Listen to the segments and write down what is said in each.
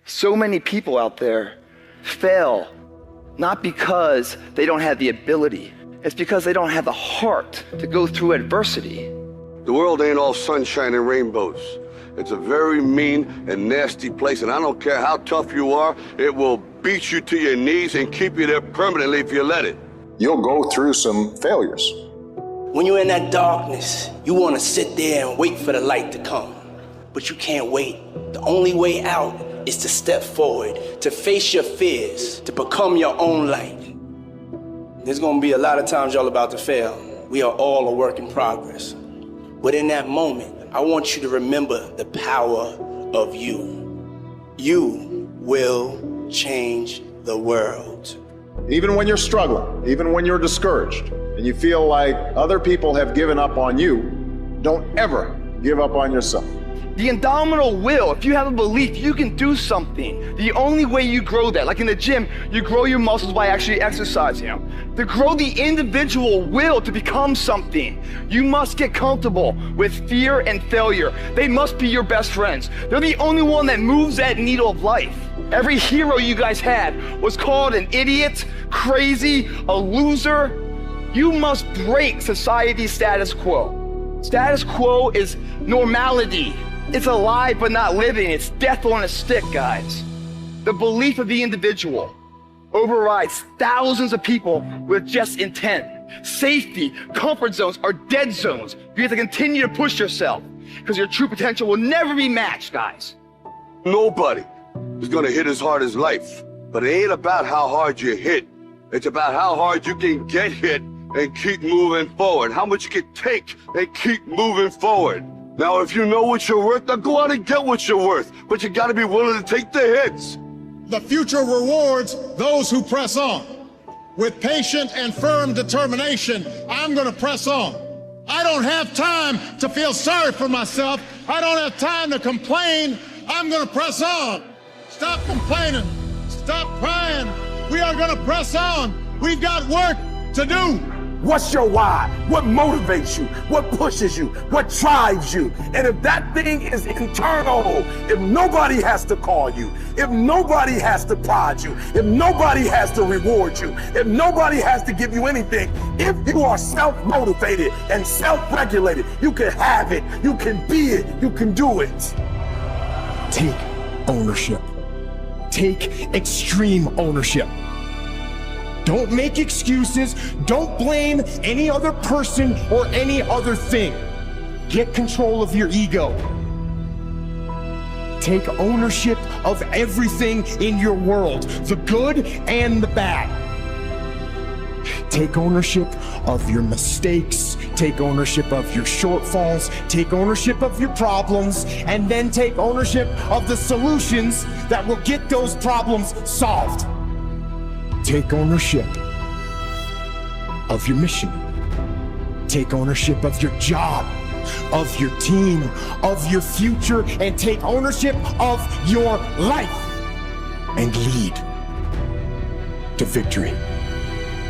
So many people out there fail, not because they don't have the ability. It's because they don't have the heart to go through adversity. The world ain't all sunshine and rainbows. It's a very mean and nasty place, and I don't care how tough you are, it will beat you to your knees and keep you there permanently if you let it. You'll go through some failures. When you're in that darkness, you want to sit there and wait for the light to come. But you can't wait. The only way out is to step forward, to face your fears, to become your own light. There's gonna be a lot of times y'all about to fail. We are all a work in progress. But in that moment, I want you to remember the power of you. You will change the world. Even when you're struggling, even when you're discouraged, and you feel like other people have given up on you, don't ever give up on yourself. The indomitable will, if you have a belief, you can do something. The only way you grow that, like in the gym, you grow your muscles by actually exercising them. To grow the individual will to become something, you must get comfortable with fear and failure. They must be your best friends. They're the only one that moves that needle of life. Every hero you guys had was called an idiot, crazy, a loser. You must break society's status quo. Status quo is normality. It's alive but not living. It's death on a stick, guys. The belief of the individual overrides thousands of people with just intent. Safety, comfort zones are dead zones. You have to continue to push yourself because your true potential will never be matched, guys. Nobody is gonna hit as hard as life, but it ain't about how hard you hit. It's about how hard you can get hit and keep moving forward. How much you can take and keep moving forward. Now, if you know what you're worth, now go out and get what you're worth. But you gotta be willing to take the hits. The future rewards those who press on. With patient and firm determination, I'm gonna press on. I don't have time to feel sorry for myself. I don't have time to complain. I'm gonna press on. Stop complaining. Stop crying. We are gonna press on. We've got work to do. What's your why? What motivates you? What pushes you? What drives you? And if that thing is internal, if nobody has to call you, if nobody has to prod you, if nobody has to reward you, if nobody has to give you anything, if you are self-motivated and self-regulated, you can have it, you can be it, you can do it. Take ownership. Take extreme ownership. Don't make excuses. Don't blame any other person or any other thing. Get control of your ego. Take ownership of everything in your world, the good and the bad. Take ownership of your mistakes. Take ownership of your shortfalls. Take ownership of your problems. And then take ownership of the solutions that will get those problems solved. Take ownership of your mission. Take ownership of your job, of your team, of your future, and take ownership of your life and lead to victory.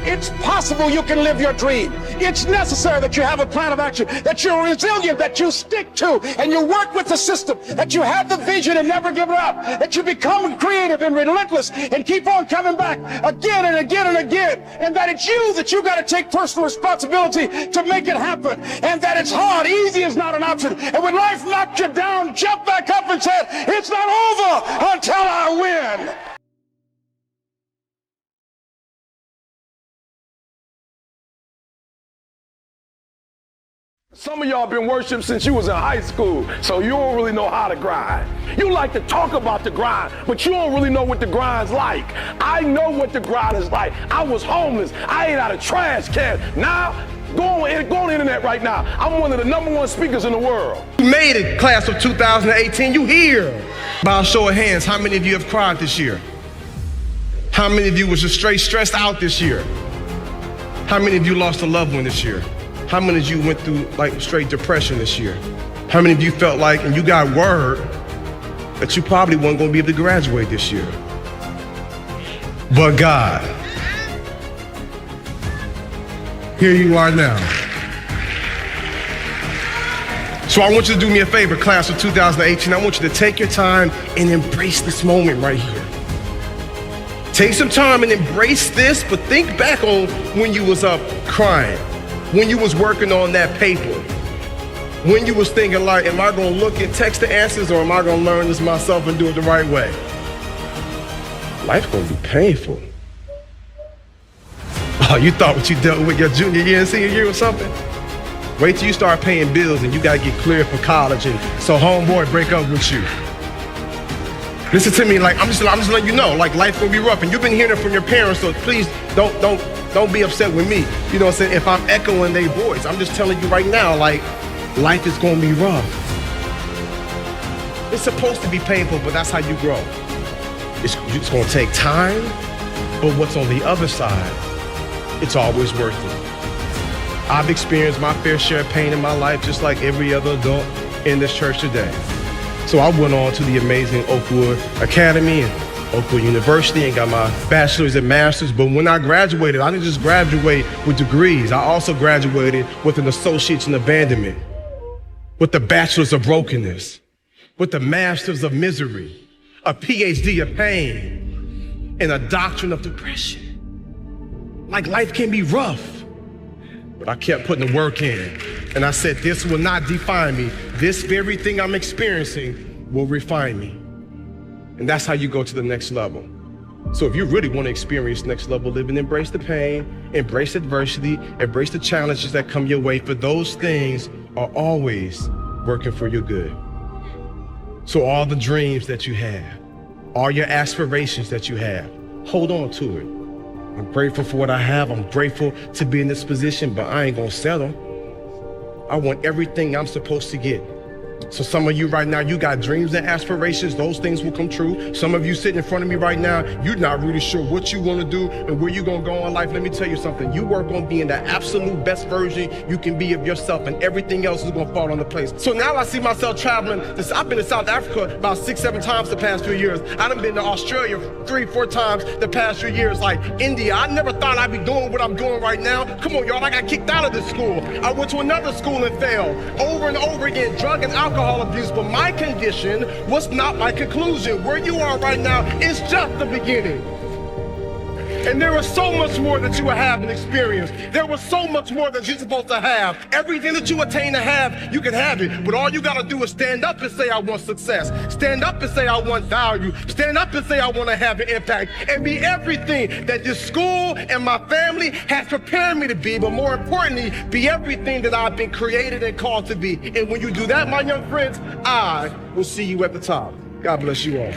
It's possible you can live your dream. It's necessary that you have a plan of action, that you're resilient, that you stick to, and you work with the system, that you have the vision and never give it up, that you become creative and relentless and keep on coming back again and again and again, and that it's you that you got to take personal responsibility to make it happen, and that it's hard. Easy is not an option. And when life knocks you down, jump back up and say, it's not over until I win. Some of y'all been worshiping since you was in high school, so you don't really know how to grind. You like to talk about the grind, but you don't really know what the grind's like. I know what the grind is like. I was homeless. I ate out of trash can. Now, go on the internet right now. I'm one of the #1 speakers in the world. You made it, class of 2018. You here. By a show of hands, how many of you have cried this year? How many of you was just straight stressed out this year? How many of you lost a loved one this year? How many of you went through like straight depression this year? How many of you felt like, and you got word, that you probably weren't gonna be able to graduate this year? But God, here you are now. So I want you to do me a favor, class of 2018. I want you to take your time and embrace this moment right here. Take some time and embrace this, but think back on when you was up crying, when you was working on that paper, when you was thinking like, am I gonna look at text the answers or am I gonna learn this myself and do it the right way? Life's gonna be painful. Oh, you thought what you dealt with your junior year and senior year or something? Wait till you start paying bills and you gotta get cleared for college and so homeboy break up with you. Listen to me, like I'm just letting you know, like life's gonna be rough, and you've been hearing it from your parents, so please don't be upset with me. You know what I'm saying? If I'm echoing their voice, I'm just telling you right now, like life is gonna be rough. It's supposed to be painful, but that's how you grow. It's gonna take time, but what's on the other side, it's always worth it. I've experienced my fair share of pain in my life, just like every other adult in this church today. So I went on to the amazing Oakwood Academy and Oakwood University and got my bachelor's and master's. But when I graduated, I didn't just graduate with degrees. I also graduated with an associate's in abandonment, with the bachelor's of brokenness, with the master's of misery, a PhD of pain, and a doctorate of depression. Like life can be rough, but I kept putting the work in. And I said, this will not define me. This very thing I'm experiencing will refine me. And that's how you go to the next level. So if you really want to experience next level living, embrace the pain, embrace adversity, embrace the challenges that come your way, for those things are always working for your good. So all the dreams that you have, all your aspirations that you have, hold on to it. I'm grateful for what I have. I'm grateful to be in this position, but I ain't gonna settle. I want everything I'm supposed to get. So some of you right now, you got dreams and aspirations. Those things will come true. Some of you sitting in front of me right now, you're not really sure what you want to do and where you're going to go in life. Let me tell you something. You work on being the absolute best version you can be of yourself, and everything else is going to fall into place. So now I see myself traveling. I've been to South Africa about 6-7 times the past few years. I done been to Australia 3-4 times the past few years. Like India, I never thought I'd be doing what I'm doing right now. Come on, y'all, I got kicked out of this school. I went to another school and failed over and over again, drug and alcohol abuse, but my condition was not my conclusion. Where you are right now is just the beginning. And there is so much more that you will have and experience. There was so much more that you're supposed to have. Everything that you attain to have, you can have it. But all you gotta do is stand up and say, I want success. Stand up and say, I want value. Stand up and say, I wanna have an impact. And be everything that this school and my family has prepared me to be. But more importantly, be everything that I've been created and called to be. And when you do that, my young friends, I will see you at the top. God bless you all.